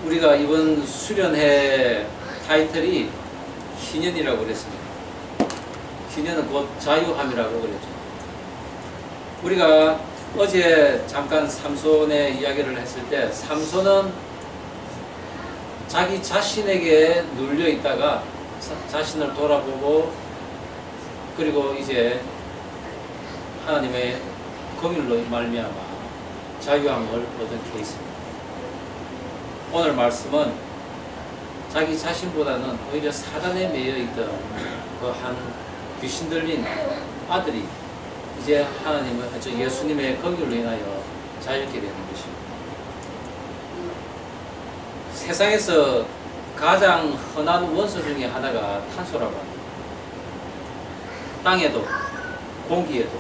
우리가 이번 수련회 타이틀이 희년이라고 그랬습니다. 희년은 곧 자유함이라고 그랬죠. 우리가 어제 잠깐 삼손의 이야기를 했을 때 삼손은 자기 자신에게 눌려 있다가 자신을 돌아보고 그리고 이제 하나님의 긍휼로 말미암아 자유함을 얻은 케이스입니다. 오늘 말씀은 자기 자신보다는 오히려 사단에 매여 있던 그 한 귀신 들린 아들이 이제 하나님의 예수님의 긍휼로 인하여 자유케 되는 것입니다. 세상에서 가장 흔한 원소 중에 하나가 탄소라고 합니다. 땅에도 공기에도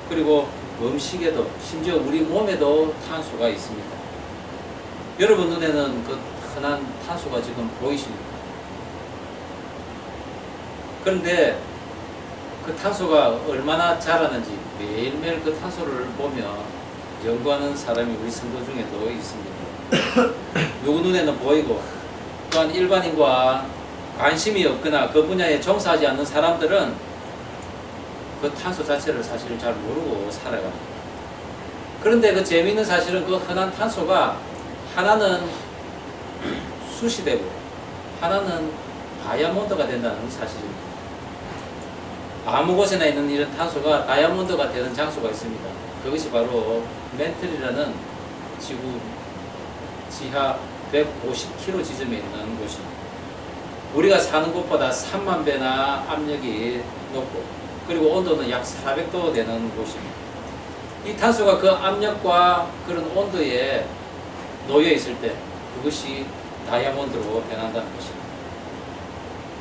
그리고 음식에도 심지어 우리 몸에도 탄소가 있습니다. 여러분 눈에는 그 흔한 탄소가 지금 보이십니까? 그런데 그 탄소가 얼마나 자라는지 매일매일 그 탄소를 보며 연구하는 사람이 우리 성도 중에도 있습니다. 누구 눈에는 보이고 또한 일반인과 관심이 없거나 그 분야에 종사하지 않는 사람들은 그 탄소 자체를 사실 잘 모르고 살아갑니다. 그런데 그 재미있는 사실은 그 흔한 탄소가 하나는 숯이 되고 하나는 다이아몬드가 된다는 사실입니다. 아무 곳에나 있는 이런 탄소가 다이아몬드가 되는 장소가 있습니다. 그것이 바로 멘틀이라는 지구 지하 150km 지점에 있는 곳입니다. 우리가 사는 곳보다 3만 배나 압력이 높고 그리고 온도는 약 400도 되는 곳입니다. 이 탄소가 그 압력과 그런 온도에 놓여 있을 때 그것이 다이아몬드로 변한다는 것입니다.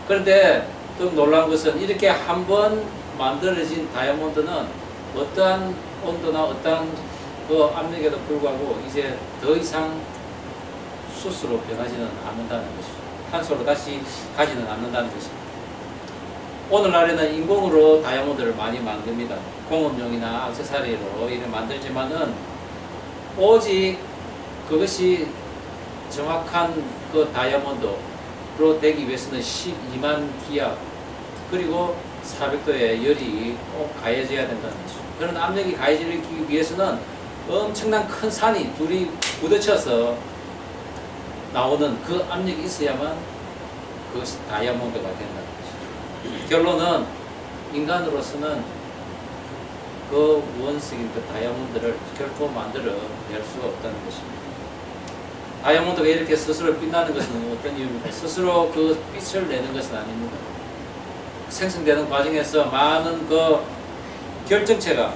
그런데 또 놀라운 것은 이렇게 한번 만들어진 다이아몬드는 어떠한 온도나 어떠한 그 압력에도 불구하고 이제 더 이상 숯으로 변하지는 않는다는 것이죠. 탄소로 다시 가지는 않는다는 것입니다. 오늘날에는 인공으로 다이아몬드를 많이 만듭니다. 공업용이나 액세서리로 이렇게 만들지만은 오직 그것이 정확한 그 다이아몬드로 되기 위해서는 12만 기압 그리고 400도의 열이 꼭 가해져야 된다는 것이죠. 그런 압력이 가해지기 위해서는 엄청난 큰 산이 둘이 부딪혀서 나오는 그 압력이 있어야만 그것이 다이아몬드가 된다는 것이죠. 결론은 인간으로서는 그 원석인 그 다이아몬드를 결코 만들어낼 수가 없다는 것입니다. 다이아몬드가 이렇게 스스로 빛나는 것은 어떤 이유입니까? 스스로 그 빛을 내는 것은 아닙니다. 생성되는 과정에서 많은 그 결정체가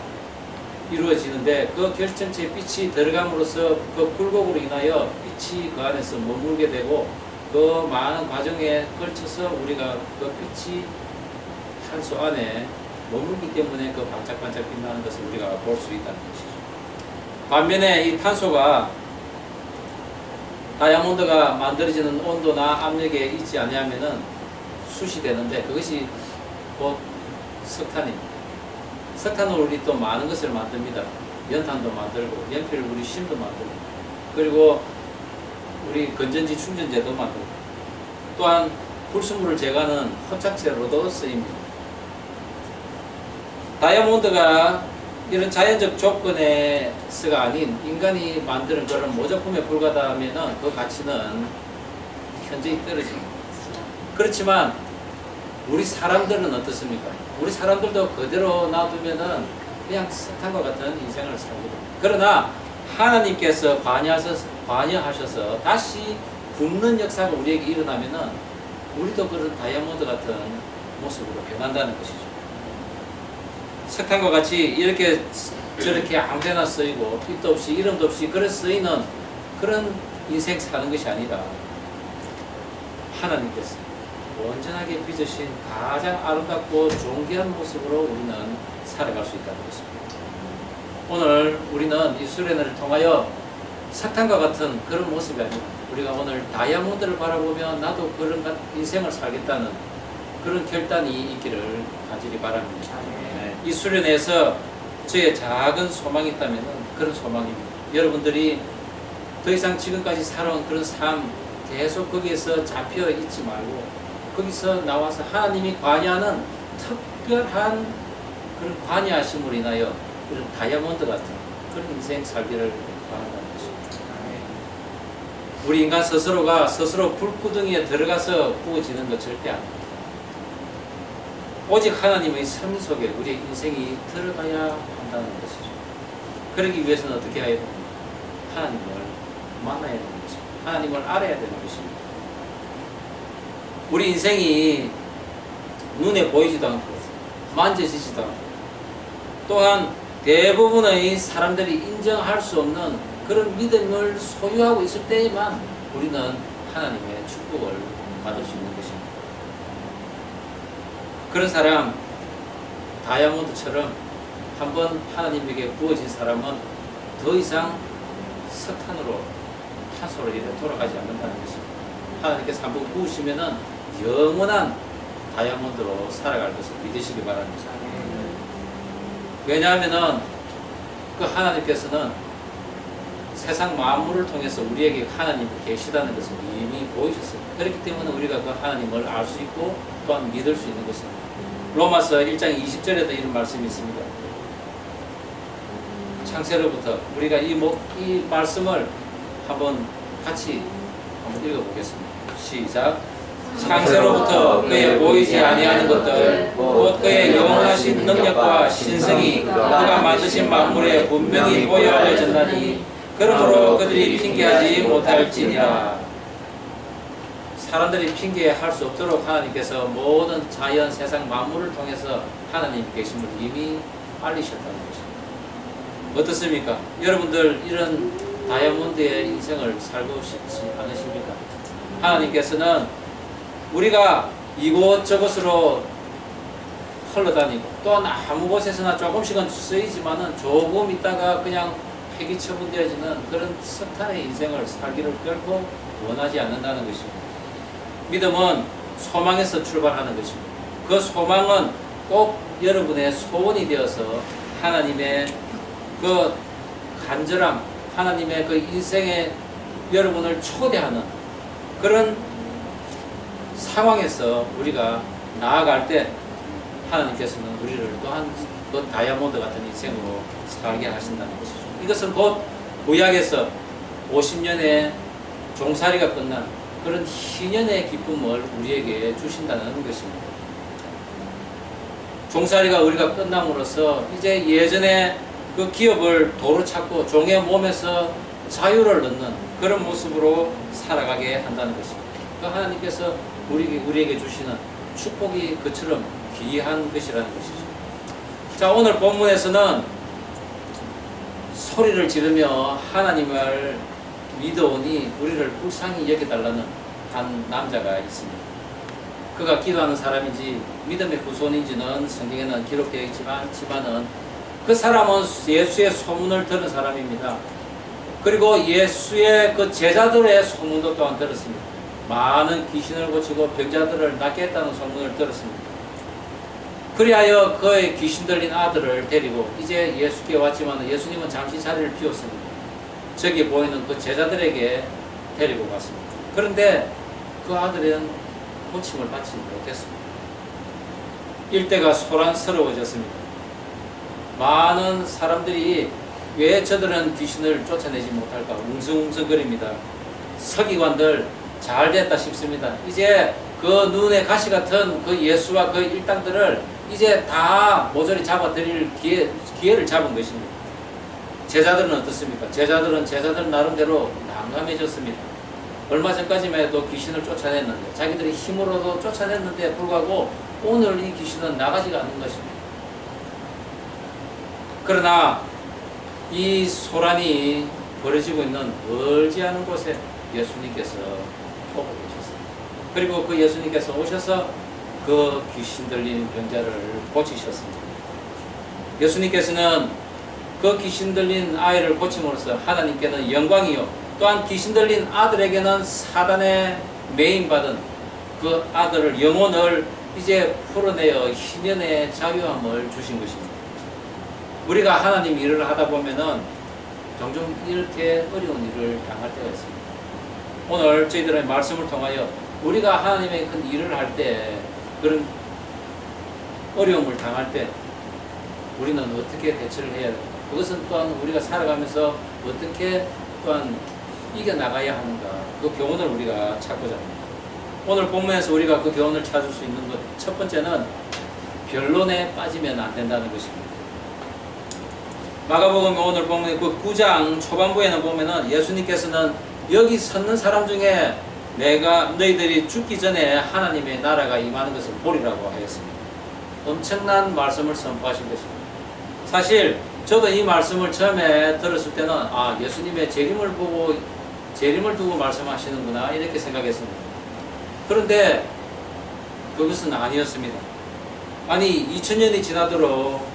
이루어지는데 그 결정체에 빛이 들어감으로써 그 굴곡으로 인하여 빛이 그 안에서 머물게 되고 그 많은 과정에 걸쳐서 우리가 그 빛이 탄소 안에 머물기 때문에 그 반짝반짝 빛나는 것을 우리가 볼 수 있다는 것이죠. 반면에 이 탄소가 다이아몬드가 만들어지는 온도나 압력에 있지 않으면은 숯이 되는데 그것이 곧 석탄입니다. 석탄으로 우리 또 많은 것을 만듭니다. 연탄도 만들고 연필 우리 심도 만들고 그리고 우리 건전지 충전재도 만들고 또한 불순물을 제거하는 혼착제로도 쓰입니다. 다이아몬드가 이런 자연적 조건에서가 아닌 인간이 만드는 그런 모조품에 불과하다면 그 가치는 현저히 떨어집니다. 그렇지만 우리 사람들은 어떻습니까? 우리 사람들도 그대로 놔두면은 그냥 석탄과 같은 인생을 살거든요. 그러나 하나님께서 관여하셔서 다시 굽는 역사가 우리에게 일어나면은 우리도 그런 다이아몬드 같은 모습으로 변한다는 것이죠. 석탄과 같이 이렇게 저렇게 아무데나 쓰이고 빛도 없이 이름도 없이 그래 쓰이는 그런 인생 사는 것이 아니라 하나님께서 온전하게 빚으신 가장 아름답고 존귀한 모습으로 우리는 살아갈 수 있다는 것입니다. 오늘 우리는 이 수련회를 통하여 석탄과 같은 그런 모습이 아니라 우리가 오늘 다이아몬드를 바라보며 나도 그런 인생을 살겠다는 그런 결단이 있기를 간절히 바랍니다. 이 수련회에서 저의 작은 소망이 있다면 그런 소망입니다. 여러분들이 더 이상 지금까지 살아온 그런 삶 계속 거기에서 잡혀 있지 말고 거기서 나와서 하나님이 관여하는 특별한 그런 관여하심으로 인하여 이런 다이아몬드 같은 그런 인생 살기를 바란다는 것입니다. 우리 인간 스스로가 스스로 불구덩이에 들어가서 구워지는 것 절대 아닙니다. 오직 하나님의 섭리 속에 우리의 인생이 들어가야 한다는 것이죠. 그러기 위해서는 어떻게 해야 됩니까? 하나님을 만나야 되는 것입니다. 하나님을 알아야 되는 것입니다. 우리 인생이 눈에 보이지도 않고 만져지지도 않고 또한 대부분의 사람들이 인정할 수 없는 그런 믿음을 소유하고 있을 때에만 우리는 하나님의 축복을 받을 수 있는 것입니다. 그런 사람, 다이아몬드처럼 한번 하나님에게 구워진 사람은 더 이상 석탄으로 탄소로 이래 돌아가지 않는다는 것입니다. 하나님께서 한번 구우시면은 영원한 다이아몬드로 살아갈 것을 믿으시기 바랍니다. 왜냐하면은 그 하나님께서는 세상 만물을 통해서 우리에게 하나님이 계시다는 것을 이미 보이셨습니다. 그렇기 때문에 우리가 그 하나님을 알 수 있고 또한 믿을 수 있는 것입니다. 로마서 1장 20절에도 이런 말씀이 있습니다. 창세로부터 우리가 이 말씀을 한번 같이 한번 읽어보겠습니다. 시작. 창세로부터 그의 보이지 아니하는 것들 곧 그의 영원하신 능력과 신성이 그가 만드신 만물에 분명히 보여 알려졌나니 그러므로 그들이 핑계하지 못할지니라. 사람들이 핑계할 수 없도록 하나님께서 모든 자연 세상 만물을 통해서 하나님 계심을 이미 알리셨다는 것입니다. 어떻습니까? 여러분들 이런 다이아몬드의 인생을 살고 싶지 않으십니까? 하나님께서는 우리가 이곳저곳으로 흘러다니고 또한 아무 곳에서나 조금씩은 쓰이지만은 조금 있다가 그냥 폐기 처분되어지는 그런 석탄의 인생을 살기를 결코 원하지 않는다는 것입니다. 믿음은 소망에서 출발하는 것입니다. 그 소망은 꼭 여러분의 소원이 되어서 하나님의 그 간절함, 하나님의 그 인생에 여러분을 초대하는 그런 상황에서 우리가 나아갈 때 하나님께서는 우리를 또한 그 다이아몬드 같은 인생으로 살게 하신다는 것이죠. 이것은 곧 구약에서 50년의 종살이가 끝난 그런 희년의 기쁨을 우리에게 주신다는 것입니다. 종살이가 우리가 끝남으로써 이제 예전에 그 기업을 도로 찾고 종의 몸에서 자유를 얻는 그런 모습으로 살아가게 한다는 것입니다. 그 하나님께서 우리에게 주시는 축복이 그처럼 귀한 것이라는 것이죠. 자, 오늘 본문에서는 소리를 지르며 하나님을 믿어오니 우리를 불쌍히 여겨달라는 한 남자가 있습니다. 그가 기도하는 사람인지 믿음의 후손인지는 성경에는 기록되어 있지만은 그 사람은 예수의 소문을 들은 사람입니다. 그리고 예수의 그 제자들의 소문도 또한 들었습니다. 많은 귀신을 고치고 병자들을 낫게 했다는 소문을 들었습니다. 그리하여 그의 귀신 들린 아들을 데리고 이제 예수께 왔지만 예수님은 잠시 자리를 비웠습니다. 저기 보이는 그 제자들에게 데리고 갔습니다. 그런데 그 아들은 고침을 받지 못했습니다. 일대가 소란스러워졌습니다. 많은 사람들이 왜 저들은 귀신을 쫓아내지 못할까 웅성웅성거립니다. 서기관들 잘 됐다 싶습니다. 이제 그 눈에 가시 같은 그 예수와 그 일당들을 이제 다 모조리 잡아드릴 기회를 잡은 것입니다. 제자들은 어떻습니까? 제자들은 제자들 나름대로 난감해졌습니다. 얼마 전까지만 해도 귀신을 쫓아냈는데 자기들의 힘으로도 쫓아냈는데 불구하고 오늘 이 귀신은 나가지가 않는 것입니다. 그러나 이 소란이 벌어지고 있는 멀지 않은 곳에 예수님께서 오고 계셨습니다. 그리고 그 예수님께서 오셔서 그 귀신 들린 병자를 고치셨습니다. 예수님께서는 그 귀신 들린 아이를 고침으로써 하나님께는 영광이요 또한 귀신 들린 아들에게는 사단의 매임받은 그 아들을 영혼을 이제 풀어내어 희년의 자유함을 주신 것입니다. 우리가 하나님 일을 하다 보면은 종종 이렇게 어려운 일을 당할 때가 있습니다. 오늘 저희들의 말씀을 통하여 우리가 하나님의 큰 일을 할 때, 그런 어려움을 당할 때 우리는 어떻게 대처를 해야 될까? 그것은 또한 우리가 살아가면서 어떻게 또한 이겨나가야 하는가, 그 교훈을 우리가 찾고자 합니다. 오늘 본문에서 우리가 그 교훈을 찾을 수 있는 것, 첫 번째는 변론에 빠지면 안 된다는 것입니다. 마가복음 오늘 보면 그 9장 초반부에는 보면은 예수님께서는 여기 섰는 사람 중에 너희들이 죽기 전에 하나님의 나라가 임하는 것을 보리라고 하였습니다. 엄청난 말씀을 선포하신 것입니다. 사실 저도 이 말씀을 처음에 들었을 때는 예수님의 재림을 두고 말씀하시는구나 이렇게 생각했습니다. 그런데 그것은 아니었습니다. 아니 2000년이 지나도록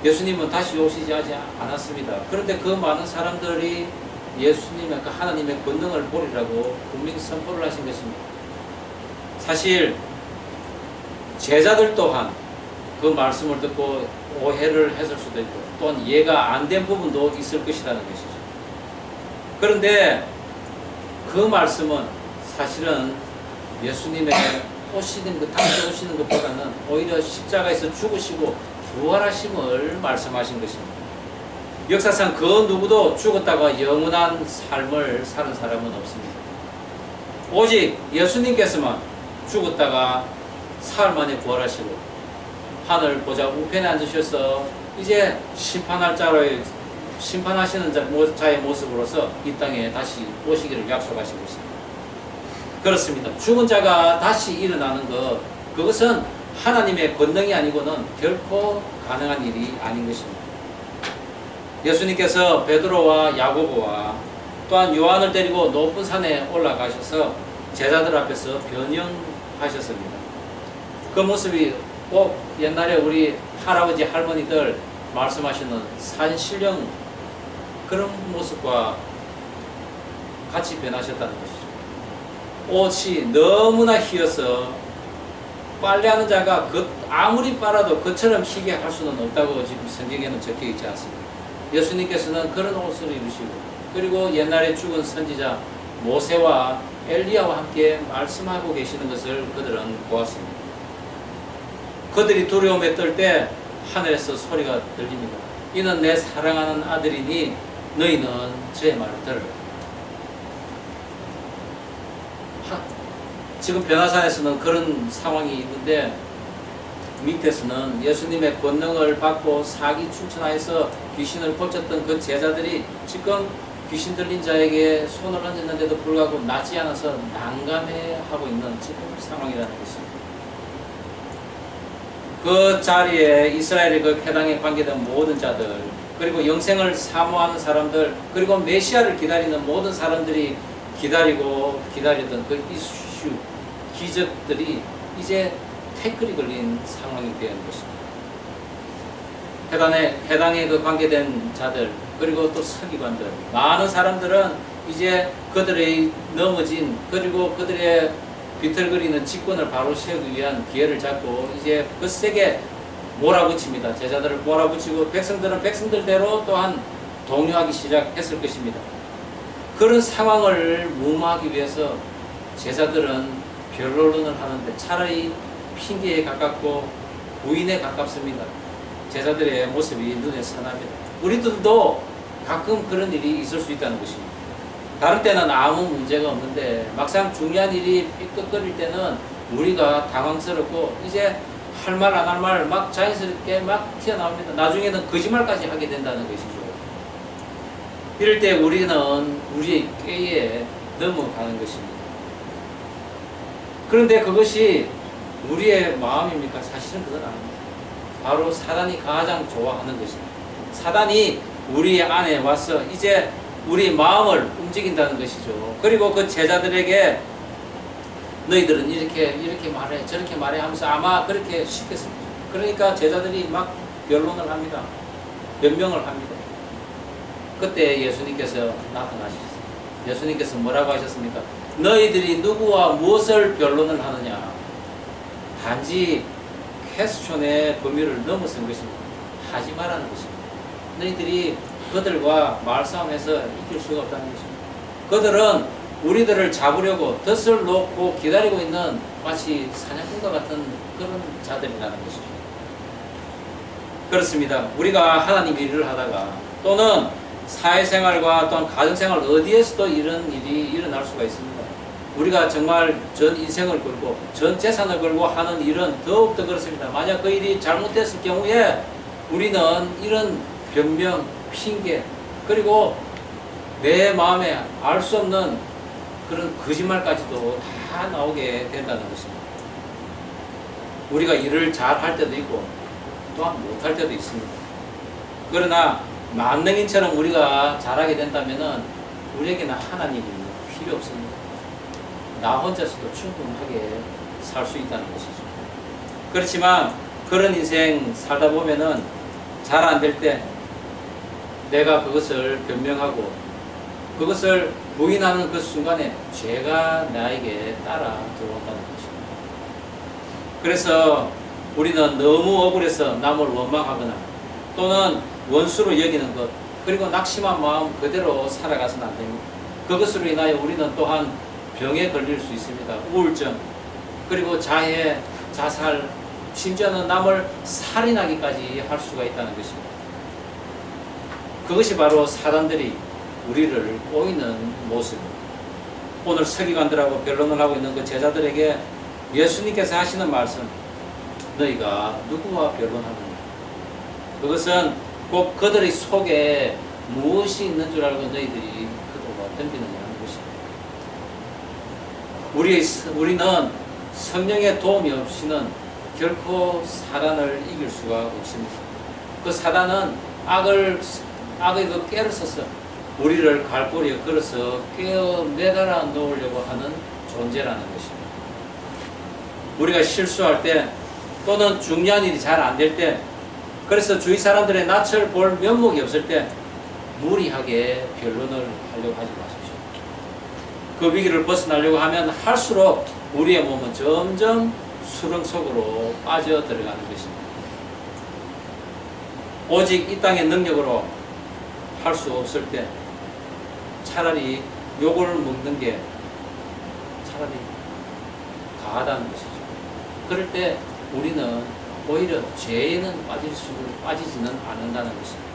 예수님은 다시 오시지 않았습니다. 그런데 그 많은 사람들이 예수님의 그 하나님의 권능을 보리라고 분명히 선포를 하신 것입니다. 사실 제자들 또한 그 말씀을 듣고 오해를 했을 수도 있고 또한 이해가 안 된 부분도 있을 것이라는 것이죠. 그런데 그 말씀은 사실은 예수님의 다시 오시는 것보다는 오히려 십자가에서 죽으시고 부활하심을 말씀하신 것입니다. 역사상 그 누구도 죽었다가 영원한 삶을 사는 사람은 없습니다. 오직 예수님께서만 죽었다가 사흘 만에 부활하시고 하늘 보좌 우편에 앉으셔서 이제 심판하시는 자의 모습으로서 이 땅에 다시 오시기를 약속하신 것입니다. 그렇습니다. 죽은 자가 다시 일어나는 것, 그것은 하나님의 권능이 아니고는 결코 가능한 일이 아닌 것입니다. 예수님께서 베드로와 야고보와 또한 요한을 데리고 높은 산에 올라가셔서 제자들 앞에서 변형하셨습니다. 그 모습이 꼭 옛날에 우리 할아버지 할머니들 말씀하시는 산신령 그런 모습과 같이 변하셨다는 것이죠. 옷이 너무나 희어서 빨래하는 자가 아무리 빨아도 그처럼 희게 할 수는 없다고 지금 성경에는 적혀 있지 않습니다. 예수님께서는 그런 옷을 입으시고 그리고 옛날에 죽은 선지자 모세와 엘리야와 함께 말씀하고 계시는 것을 그들은 보았습니다. 그들이 두려움에 떨 때 하늘에서 소리가 들립니다. 이는 내 사랑하는 아들이니 너희는 저의 말을 들으라. 지금 변화산에서는 그런 상황이 있는데 밑에서는 예수님의 권능을 받고 사기 충천하여서 귀신을 고쳤던 그 제자들이 지금 귀신 들린 자에게 손을 얹었는데도 불구하고 낫지 않아서 난감해하고 있는 지금 상황이라는 것입니다. 그 자리에 이스라엘의 그 회당에 관계된 모든 자들, 그리고 영생을 사모하는 사람들, 그리고 메시아를 기다리는 모든 사람들이 기다리던 그 이슈, 기적들이 이제 태클이 걸린 상황이 되는 것입니다. 회당에 그 관계된 자들, 그리고 또 서기관들, 많은 사람들은 이제 그들의 넘어진, 그리고 그들의 비틀거리는 직권을 바로 세우기 위한 기회를 잡고 이제 그 세게 몰아붙입니다. 제자들을 몰아붙이고 백성들은 백성들대로 또한 동요하기 시작했을 것입니다. 그런 상황을 무마하기 위해서 제자들은 변론을 하는데 차라리 핑계에 가깝고 부인에 가깝습니다. 제자들의 모습이 눈에 선합니다. 우리들도 가끔 그런 일이 있을 수 있다는 것입니다. 다른 때는 아무 문제가 없는데 막상 중요한 일이 삐끗거릴 때는 우리가 당황스럽고 이제 할 말 안 할 말 막 자연스럽게 막 튀어나옵니다. 나중에는 거짓말까지 하게 된다는 것이죠. 이럴 때 우리는 우리의 꾀에 넘어가는 것입니다. 그런데 그것이 우리의 마음입니까? 사실은 그건 아닙니다. 바로 사단이 가장 좋아하는 것입니다. 사단이 우리 안에 와서 이제 우리 마음을 움직인다는 것이죠. 그리고 그 제자들에게 너희들은 이렇게 말해 저렇게 말해 하면서 아마 그렇게 시켰습니다. 그러니까 제자들이 막 변론을 합니다. 변명을 합니다. 그때 예수님께서 나타나셨습니다. 예수님께서 뭐라고 하셨습니까? 너희들이 누구와 무엇을 변론을 하느냐? 단지 퀘스천의 범위를 넘어선 것입니다. 하지 말라는 것입니다. 너희들이 그들과 말싸움해서 이길 수가 없다는 것입니다. 그들은 우리들을 잡으려고 덫을 놓고 기다리고 있는 마치 사냥꾼과 같은 그런 자들이라는 것이죠. 그렇습니다. 우리가 하나님 일을 하다가 또는 사회생활과 또한 가정생활 어디에서도 이런 일이 일어날 수가 있습니다. 우리가 정말 전 인생을 걸고 전 재산을 걸고 하는 일은 더욱더 그렇습니다. 만약 그 일이 잘못됐을 경우에 우리는 이런 변명, 핑계 그리고 내 마음에 알 수 없는 그런 거짓말까지도 다 나오게 된다는 것입니다. 우리가 일을 잘 할 때도 있고 또한 못할 때도 있습니다. 그러나 만능인처럼 우리가 잘하게 된다면 우리에게는 하나님이 필요 없습니다. 나 혼자서도 충분하게 살 수 있다는 것이죠. 그렇지만 그런 인생 살다 보면은 잘 안 될 때 내가 그것을 변명하고 그것을 부인하는 그 순간에 죄가 나에게 따라 들어온다는 것입니다. 그래서 우리는 너무 억울해서 남을 원망하거나 또는 원수로 여기는 것 그리고 낙심한 마음 그대로 살아가서는 안 됩니다. 그것으로 인하여 우리는 또한 병에 걸릴 수 있습니다. 우울증 그리고 자해, 자살 심지어는 남을 살인하기까지 할 수가 있다는 것입니다. 그것이 바로 사단들이 우리를 꼬이는 모습입니다. 오늘 서기관들하고 변론을 하고 있는 그 제자들에게 예수님께서 하시는 말씀 너희가 누구와 변론하느냐 그것은 꼭 그들의 속에 무엇이 있는 줄 알고 너희들이 그들과 덤비느냐 하는 것입니다. 우리는 성령의 도움이 없이는 결코 사단을 이길 수가 없습니다. 그 사단은 악의 그 깨를 써서 우리를 갈고리에 걸어서 깨어 매달아 놓으려고 하는 존재라는 것입니다. 우리가 실수할 때 또는 중요한 일이 잘 안 될 때 그래서 주위 사람들의 낯을 볼 면목이 없을 때 무리하게 변론을 하려고 하지 마십시오. 그 위기를 벗어나려고 하면 할수록 우리의 몸은 점점 수렁 속으로 빠져 들어가는 것입니다. 오직 이 땅의 능력으로 할 수 없을 때 차라리 욕을 먹는 게 차라리 가하다는 것이죠. 그럴 때 우리는 오히려 죄에는 빠지지는 않는다는 것입니다.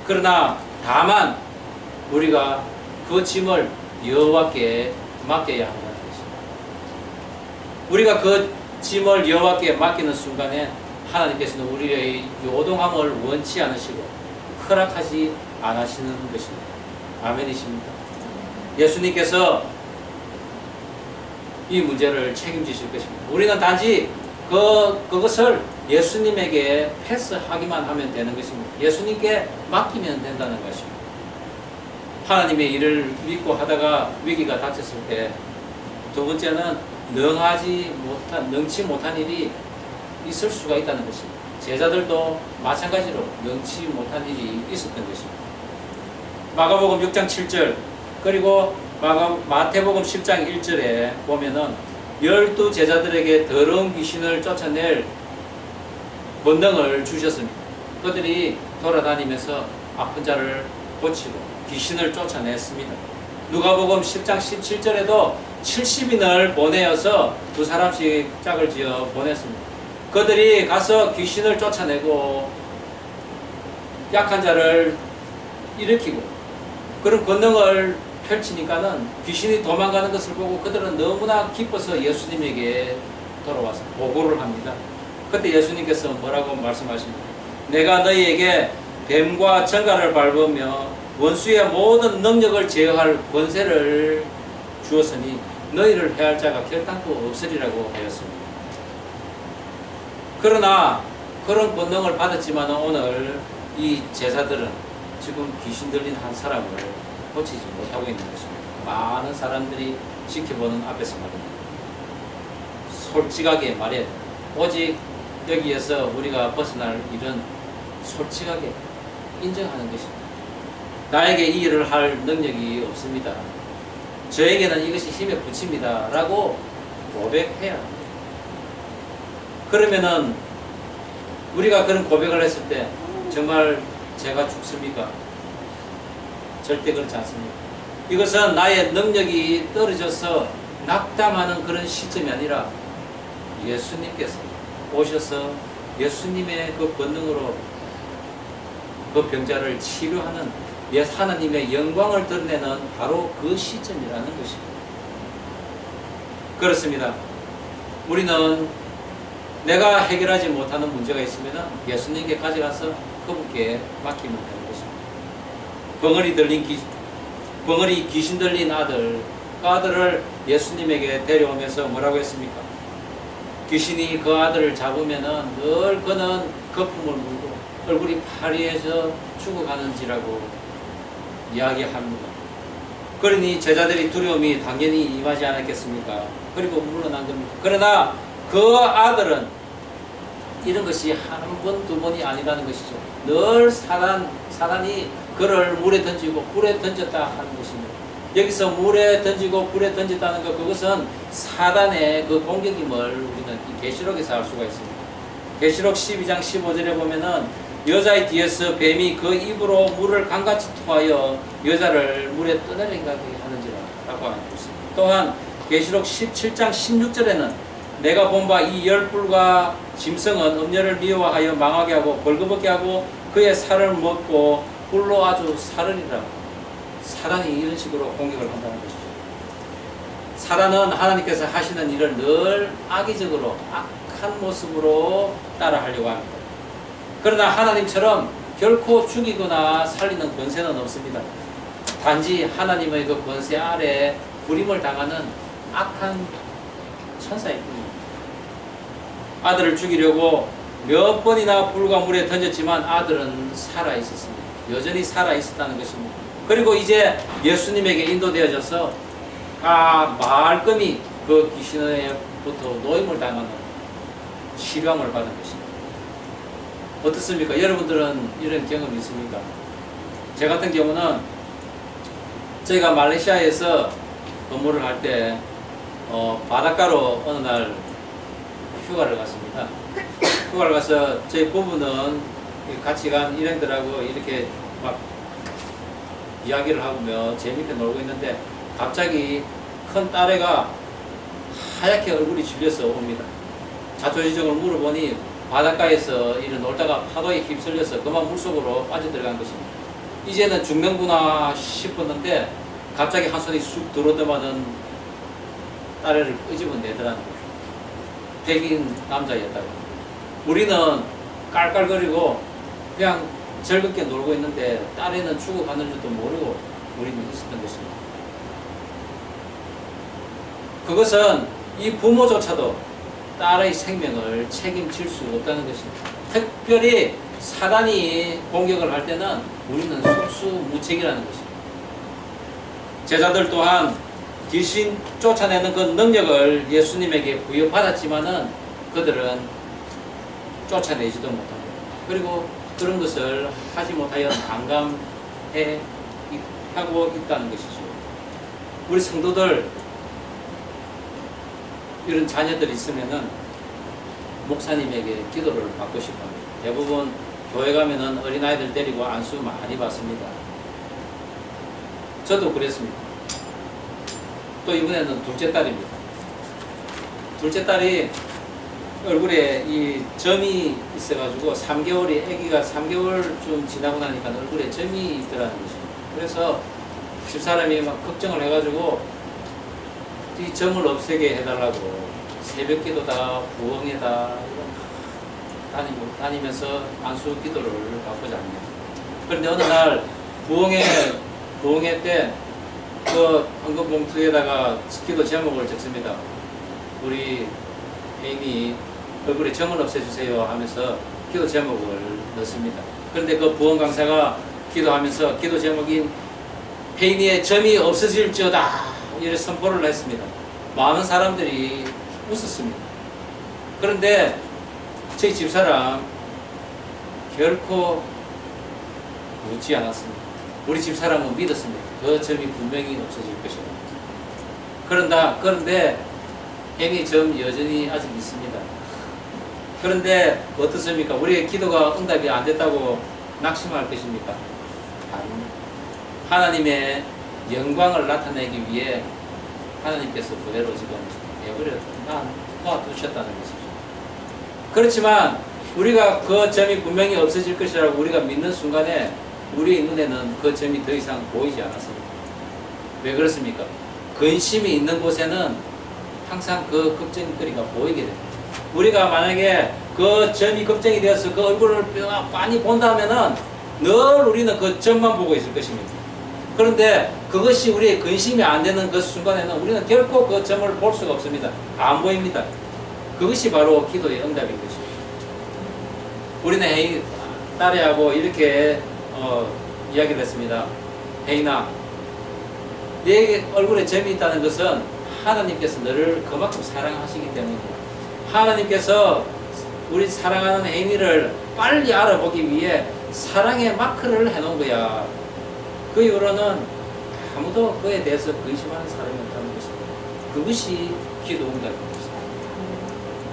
그러나 다만 우리가 그 짐을 여호와께 맡겨야 한다는 것입니다. 우리가 그 짐을 여호와께 맡기는 순간에 하나님께서는 우리의 요동함을 원치 않으시고 허락하지 않으시는 것입니다. 아멘이십니까? 예수님께서 이 문제를 책임지실 것입니다. 우리는 단지 그것을 예수님에게 패스하기만 하면 되는 것입니다. 예수님께 맡기면 된다는 것입니다. 하나님의 일을 믿고 하다가 위기가 닥쳤을 때 두 번째는 능치 못한 일이 있을 수가 있다는 것입니다. 제자들도 마찬가지로 능치 못한 일이 있었던 것입니다. 마가복음 6장 7절 그리고 마태복음 10장 1절에 보면은 12 제자들에게 더러운 귀신을 쫓아낼 권능을 주셨습니다. 그들이 돌아다니면서 아픈 자를 고치고 귀신을 쫓아냈습니다. 누가복음 10장 17절에도 70인을 보내어서 2사람씩 짝을 지어 보냈습니다. 그들이 가서 귀신을 쫓아내고 약한 자를 일으키고 그런 권능을 펼치니까는 귀신이 도망가는 것을 보고 그들은 너무나 기뻐서 예수님에게 돌아와서 보고를 합니다. 그때 예수님께서 뭐라고 말씀하십니까? 내가 너희에게 뱀과 정갈을 밟으며 원수의 모든 능력을 제어할 권세를 주었으니 너희를 해할 자가 결단코 없으리라고 하였습니다. 그러나 그런 권능을 받았지만 오늘 이 제자들은 지금 귀신 들린 한 사람을 고치지 못하고 있는 것입니다. 많은 사람들이 지켜보는 앞에서 말입니다. 솔직하게 말해야 됩니다. 오직 여기에서 우리가 벗어날 일은 솔직하게 인정하는 것입니다. 나에게 이 일을 할 능력이 없습니다. 저에게는 이것이 힘에 부칩니다. 라고 고백해야 합니다. 그러면은 우리가 그런 고백을 했을 때 정말 제가 죽습니까? 절대 그렇지 않습니다. 이것은 나의 능력이 떨어져서 낙담하는 그런 시점이 아니라 예수님께서 오셔서 예수님의 그 권능으로 그 병자를 치료하는 하나님의 영광을 드러내는 바로 그 시점이라는 것입니다. 그렇습니다. 우리는 내가 해결하지 못하는 문제가 있으면 예수님께 가져가서 그분께 맡기면 되는 것입니다. 벙어리 귀신 들린 아들을 예수님에게 데려오면서 뭐라고 했습니까? 귀신이 그 아들을 잡으면은 늘 그는 거품을 물고 얼굴이 파리해져 죽어가는지라고 이야기합니다. 그러니 제자들이 두려움이 당연히 임하지 않았겠습니까? 그리고 물러난 겁니다. 그러나 그 아들은 이런 것이 한 번, 두 번이 아니라는 것이죠. 늘 사단이 그를 물에 던지고 불에 던졌다 하는 것입니다. 여기서 물에 던지고 불에 던졌다는 것, 그것은 사단의 그 공격임을 우리는 이 계시록에서 알 수가 있습니다. 계시록 12장 15절에 보면은 여자의 뒤에서 뱀이 그 입으로 물을 강같이 토하여 여자를 물에 떠내려가게 하는지라 라고 하고 있습니다. 또한 계시록 17장 16절에는 내가 본 바 이 열불과 짐승은 음녀를 미워하여 망하게 하고 벌거벗게 하고 그의 살을 먹고 불로 아주 사르리라. 사단이 이런 식으로 공격을 한다는 것이죠. 사단은 하나님께서 하시는 일을 늘 악의적으로 악한 모습으로 따라하려고 합니다. 그러나 하나님처럼 결코 죽이거나 살리는 권세는 없습니다. 단지 하나님의 그 권세 아래 부림을 당하는 악한 천사일 뿐입니다. 아들을 죽이려고 몇 번이나 불과 물에 던졌지만 아들은 살아있었습니다. 여전히 살아있었다는 것입니다. 그리고 이제 예수님에게 인도되어져서 말끔히 그 귀신에부터 노임을 당하는 치료함을 받은 것입니다. 어떻습니까? 여러분들은 이런 경험이 있습니까? 제 같은 경우는 저희가 말레이시아에서 근무를 할 때 바닷가로 어느 날 휴가를 갔습니다. 휴가를 가서 저희 부부는 같이 간 일행들하고 이렇게 막 이야기를 하며 재밌게 놀고 있는데 갑자기 큰 딸애가 하얗게 얼굴이 질려서 옵니다. 자초지종을 물어보니 바닷가에서 이런 놀다가 파도에 휩쓸려서 그만 물속으로 빠져들어간 것입니다. 이제는 죽는구나 싶었는데 갑자기 한 손이 쑥 들어오더만은 딸애를 끄집어내더라는 거죠. 백인 남자였다고. 우리는 깔깔거리고 그냥 즐겁게 놀고 있는데 딸애는 죽어가는 줄도 모르고 우리는 있었던 것입니다. 그것은 이 부모조차도 딸의 생명을 책임질 수 없다는 것입니다. 특별히 사단이 공격을 할 때는 우리는 속수무책이라는 것입니다. 제자들 또한 귀신 쫓아내는 그 능력을 예수님에게 부여받았지만은 그들은 쫓아내지도 못합니다. 그리고 그런 것을 하지 못하여 난감해 하고 있다는 것이죠. 우리 성도들 이런 자녀들이 있으면은 목사님에게 기도를 받고 싶어 합니다. 대부분 교회 가면은 어린아이들 데리고 안수 많이 받습니다. 저도 그랬습니다. 또 이번에는 둘째 딸입니다. 둘째 딸이 얼굴에 이 점이 있어가지고 3개월이 아기가 3개월 좀 지나고 나니까 얼굴에 점이 있더라는 것입니다. 그래서 집사람이 막 걱정을 해가지고 이 점을 없애게 해달라고 새벽기도다 부흥회다 다니면서 안수 기도를 받고자 합니다. 그런데 어느 날 부흥회 때 그 헌금 봉투에다가 기도 제목을 적습니다. 우리 애인이 얼굴에 점을 없애주세요 하면서 기도 제목을 넣습니다. 그런데 그 부흥 강사가 기도하면서 기도 제목인 혜인이의 점이 없어질지어다 이렇게 선포를 했습니다. 많은 사람들이 웃었습니다. 그런데 저희 집사람 결코 웃지 않았습니다. 우리 집사람은 믿었습니다. 그 점이 분명히 없어질 것이다. 그런데 혜인이 점 여전히 아직 있습니다. 그런데 어떻습니까? 우리의 기도가 응답이 안 됐다고 낙심할 것입니까? 아닙니다. 하나님의 영광을 나타내기 위해 하나님께서 그대로 지금 내버려 놔두셨다는 것이죠. 그렇지만 우리가 그 점이 분명히 없어질 것이라고 우리가 믿는 순간에 우리 눈에는 그 점이 더 이상 보이지 않았습니다. 왜 그렇습니까? 근심이 있는 곳에는 항상 그 걱정거리가 보이게 됩니다. 우리가 만약에 그 점이 걱정이 되어서 그 얼굴을 많이 본다면은 늘 우리는 그 점만 보고 있을 것입니다. 그런데 그것이 우리의 근심이 안 되는 그 순간에는 우리는 결코 그 점을 볼 수가 없습니다. 안 보입니다. 그것이 바로 기도의 응답인 것입니다. 우리는 딸애하고 이렇게 이야기를 했습니다. 혜인아, 내 얼굴에 점이 있다는 것은 하나님께서 너를 그만큼 사랑하시기 때문입니다. 하나님께서 우리 사랑하는 혜인이를 빨리 알아보기 위해 사랑의 마크를 해놓은 거야. 그 이후로는 아무도 그에 대해서 근심하는 사람이 없다는 것입니다. 그것이 기도 응답인 것입니다.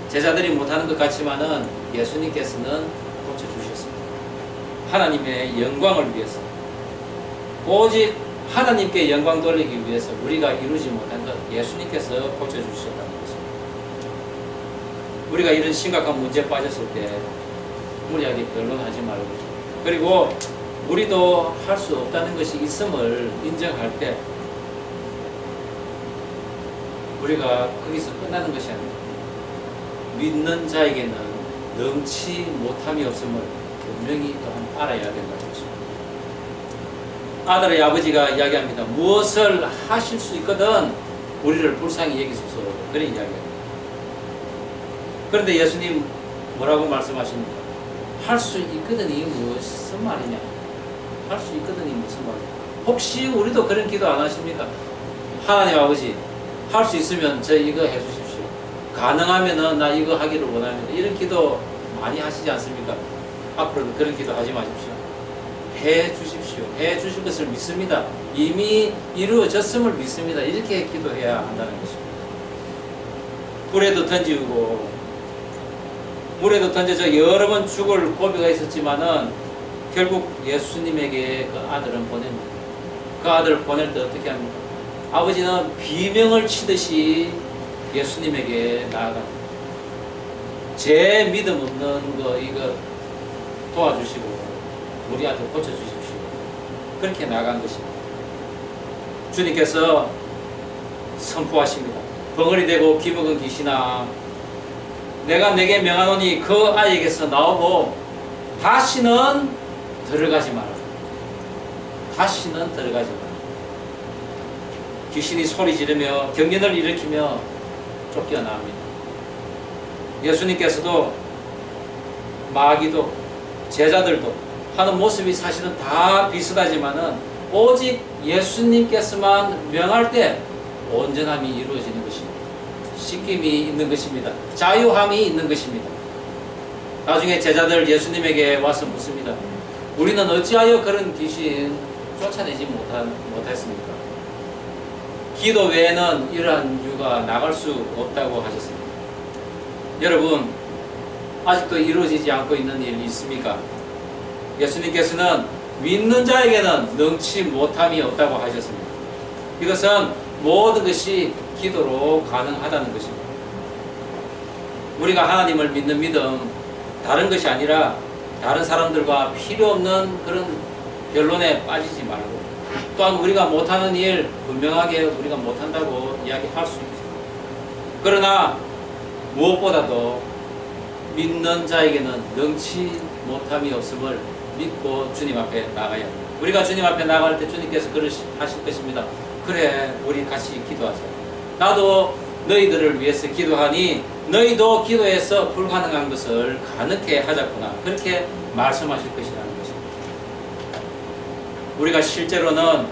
제자들이 못하는 것 같지만은 예수님께서는 고쳐주셨습니다. 하나님의 영광을 위해서, 오직 하나님께 영광 돌리기 위해서 우리가 이루지 못한 것 예수님께서 고쳐주셨다는 것입니다. 우리가 이런 심각한 문제에 빠졌을 때 무리하게 변론하지 말고, 그리고 우리도 할 수 없다는 것이 있음을 인정할 때 우리가 거기서 끝나는 것이 아닙니다. 믿는 자에게는 넘치 못함이 없음을 분명히 또한 알아야 된다는 것입니다. 아들의 아버지가 이야기합니다. 무엇을 하실 수 있거든 우리를 불쌍히 여기소서. 그런 이야기합니다. 그런데 예수님 뭐라고 말씀하십니까? 할 수 있거든이 무슨 말이냐? 할 수 있거든이 무슨 말이냐? 혹시 우리도 그런 기도 안 하십니까? 하나님 아버지, 할 수 있으면 저 이거 해주십시오. 가능하면은 나 이거 하기를 원합니다. 이런 기도 많이 하시지 않습니까? 앞으로도 그런 기도 하지 마십시오. 해 주십시오. 해 주실 것을 믿습니다. 이미 이루어졌음을 믿습니다. 이렇게 기도해야 한다는 것입니다. 불에도 던지고 물에도 던져져 여러 번 죽을 고비가 있었지만은 결국 예수님에게 그 아들은 보냅니다. 그 아들을 보낼 때 어떻게 합니까? 아버지는 비명을 치듯이 예수님에게 나아갑니다. 제 믿음 없는 거 이거 도와주시고 우리 아들 고쳐주십시오. 그렇게 나아간 것입니다. 주님께서 선포하십니다. 벙어리 되고 기먹은 귀신아, 내가 내게 명하노니 그 아이에게서 나오고 다시는 들어가지 마라. 다시는 들어가지 마라. 귀신이 소리 지르며 경련을 일으키며 쫓겨나옵니다. 예수님께서도 마귀도 제자들도 하는 모습이 사실은 다 비슷하지만은 오직 예수님께서만 명할 때 온전함이 이루어지는 것입니다. 씻김이 있는 것입니다. 자유함이 있는 것입니다. 나중에 제자들 예수님에게 와서 묻습니다. 우리는 어찌하여 그런 귀신 쫓아내지 못했습니까? 기도 외에는 이러한 이유가 나갈 수 없다고 하셨습니다. 여러분, 아직도 이루어지지 않고 있는 일이 있습니까? 예수님께서는 믿는 자에게는 능치 못함이 없다고 하셨습니다. 이것은 모든 것이 기도로 가능하다는 것입니다. 우리가 하나님을 믿는 믿음, 다른 것이 아니라 다른 사람들과 필요 없는 그런 변론에 빠지지 말고, 또한 우리가 못하는 일 분명하게 우리가 못한다고 이야기할 수 있습니다. 그러나 무엇보다도 믿는 자에게는 능치 못함이 없음을 믿고 주님 앞에 나가야 합니다. 우리가 주님 앞에 나갈 때 주님께서 그러실 것입니다. 그래, 우리 같이 기도하자. 나도 너희들을 위해서 기도하니 너희도 기도해서 불가능한 것을 가능케 하자꾸나. 그렇게 말씀하실 것이라는 것입니다. 우리가 실제로는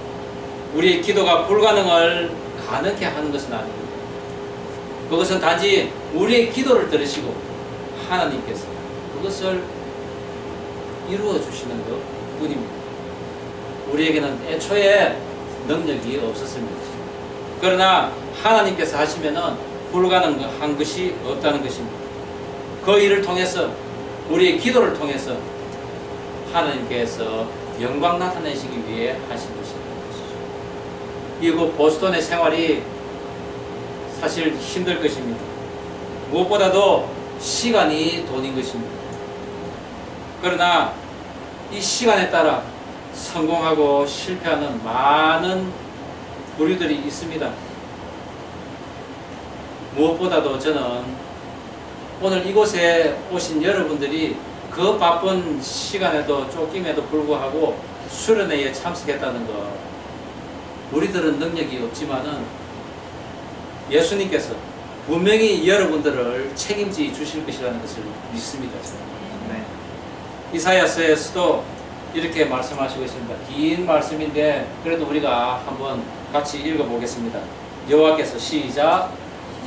우리의 기도가 불가능을 가능케 하는 것은 아닙니다. 그것은 단지 우리의 기도를 들으시고 하나님께서 그것을 이루어 주시는 것 뿐입니다. 우리에게는 애초에 능력이 없었습니다. 그러나 하나님께서 하시면은 불가능한 것이 없다는 것입니다. 그 일을 통해서, 우리의 기도를 통해서 하나님께서 영광 나타내시기 위해 하신 것입니다. 이거 보스턴의 생활이 사실 힘들 것입니다. 무엇보다도 시간이 돈인 것입니다. 그러나 이 시간에 따라 성공하고 실패하는 많은 부류들이 있습니다. 무엇보다도 저는 오늘 이곳에 오신 여러분들이 그 바쁜 시간에도 쫓김에도 불구하고 수련회에 참석했다는 것, 우리들은 능력이 없지만은 예수님께서 분명히 여러분들을 책임져 주실 것이라는 것을 믿습니다. 네. 이사야서에서도 이렇게 말씀하시고 있습니다. 긴 말씀인데 그래도 우리가 한번 같이 읽어보겠습니다. 여호와께서 시작.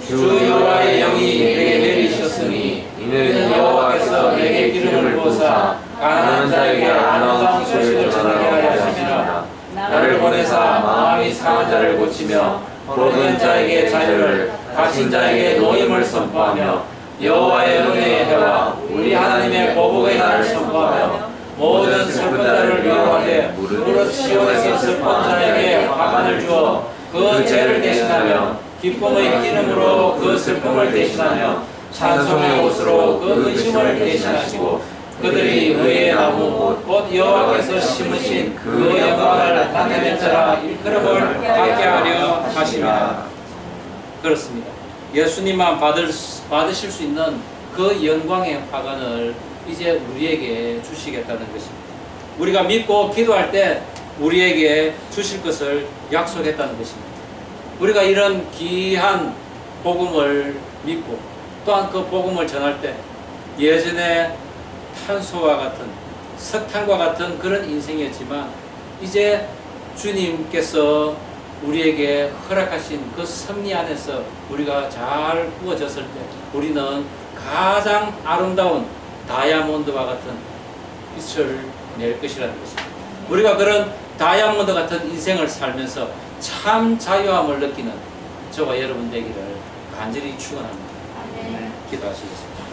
주 여호와의 영이 내게 내리셨으니 이는 여호와께서 내게 기름을 부으사 가난한 자에게 아름다운 소식을 전하게 하려 하심이라. 나를 보내사 마음이 상한 자를 고치며 포로된 자에게 자유를, 갇힌 자에게 노임을 선포하며 여호와의 은혜의 해와 우리 하나님의 보복의 날을 선포하며 모든 슬픈 자를 위로하되 무릇 시온에서 슬픈 자에게 화관을 주어 그 죄를 대신하며 기쁨의 기름으로 그 슬픔을 대신하며 찬송의 옷으로 그 근심을 대신하시고 그들이 의의 나무 곧 여호와께서 심으신 그 영광을 나타낸 자라 일컬음을 받게 하려 하심이라. 그렇습니다. 예수님만 받으실 수 있는 그 영광의 화관을 이제 우리에게 주시겠다는 것입니다. 우리가 믿고 기도할 때 우리에게 주실 것을 약속했다는 것입니다. 우리가 이런 귀한 복음을 믿고 또한 그 복음을 전할 때 예전에 탄소와 같은 석탄과 같은 그런 인생이었지만 이제 주님께서 우리에게 허락하신 그 섭리 안에서 우리가 잘 구워졌을 때 우리는 가장 아름다운 다이아몬드와 같은 빛을 낼 것이라는 것입니다. 우리가 그런 다이아몬드 같은 인생을 살면서 참 자유함을 느끼는 저와 여러분 되기를 간절히 축원합니다. 기도하시겠습니다.